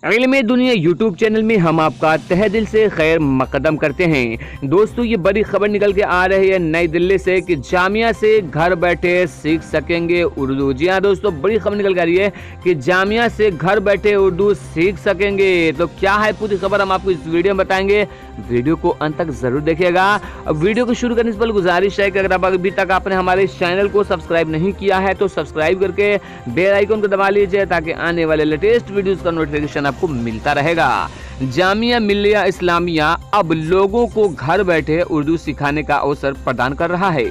इल्म दुनिया YouTube channel में हम आपका तहे दिल से खैर मकदम करते हैं। दोस्तों, ये बड़ी खबर निकल के आ रही है नई दिल्ली से कि जामिया से घर बैठे सीख सकेंगे उर्दू। जी हाँ दोस्तों, बड़ी खबर निकल के आ रही है कि जामिया से घर बैठे उर्दू सीख सकेंगे। तो क्या है पूरी खबर, हम आपको इस वीडियो में बताएंगे। वीडियो को अंत तक जरूर देखिएगा। अब वीडियो को शुरू करने से पहले गुजारिश है कि अगर आप अभी तक आपने हमारे चैनल को सब्सक्राइब नहीं किया है तो सब्सक्राइब करके बेल आइकन को दबा लीजिए ताकि आने वाले लेटेस्ट वीडियोस का नोटिफिकेशन आपको मिलता रहेगा। जामिया मिल्लिया इस्लामिया अब लोगों को घर बैठे उर्दू सिखाने का अवसर प्रदान कर रहा है।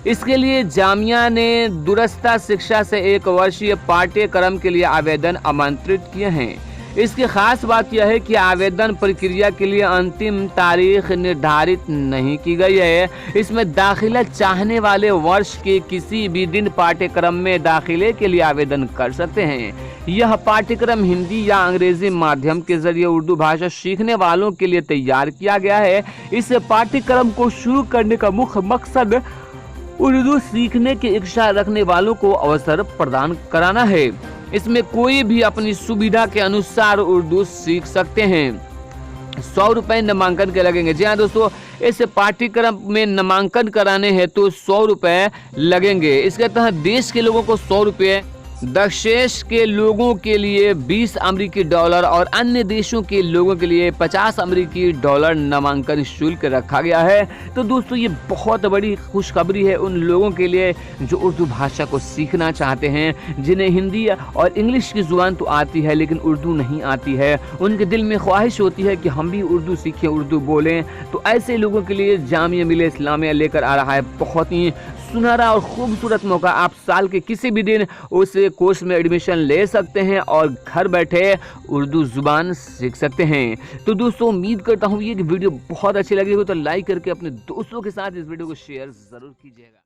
इसके लिए जामिया ने दूरस्थ शिक्षा से 1 वर्षीय पाठ्यक्रम के लिए आवेदन आमंत्रित किए हैं। इसकी खास बात यह है कि आवेदन प्रक्रिया के लिए अंतिम तारीख निर्धारित नहीं की गई है। इसमें दाखिला चाहने वाले वर्ष के किसी भी दिन पाठ्यक्रम में दाखिले के लिए आवेदन कर सकते हैं। यह पाठ्यक्रम हिंदी या अंग्रेजी माध्यम के जरिए उर्दू भाषा सीखने वालों के लिए तैयार किया गया है। इस पाठ्यक्रम को शुरू करने का मुख्य मकसद उर्दू सीखने की इच्छा रखने वालों को अवसर प्रदान कराना है। इसमें कोई भी अपनी सुविधा के अनुसार उर्दू सीख सकते हैं। 100 रुपए नामांकन के लगेंगे। जी हाँ दोस्तों, इस पाठ्यक्रम में नामांकन कराने हैं तो 100 रुपए लगेंगे। इसके तहत देश के लोगों को 100 रुपए, दक्षेश के लोगों के लिए 20 अमेरिकी डॉलर और अन्य देशों के लोगों के लिए 50 अमेरिकी डॉलर नामांकन शुल्क रखा गया है। तो दोस्तों, ये बहुत बड़ी खुशखबरी है उन लोगों के लिए जो उर्दू भाषा को सीखना चाहते हैं, जिन्हें हिंदी और इंग्लिश की जुबान तो आती है लेकिन उर्दू नहीं आती है। उनके दिल में ख्वाहिश होती है कि हम भी उर्दू सीखें, उर्दू बोलें। तो ऐसे लोगों के लिए जामिया मिल्लिया इस्लामिया लेकर आ रहा है बहुत ही सुनहरा और खूबसूरत मौका। आप साल के किसी भी दिन उस कोर्स में एडमिशन ले सकते हैं और घर बैठे उर्दू जुबान सीख सकते हैं। तो दोस्तों, उम्मीद करता हूँ ये वीडियो बहुत अच्छी लगी हो तो लाइक करके अपने दोस्तों के साथ इस वीडियो को शेयर जरूर कीजिएगा।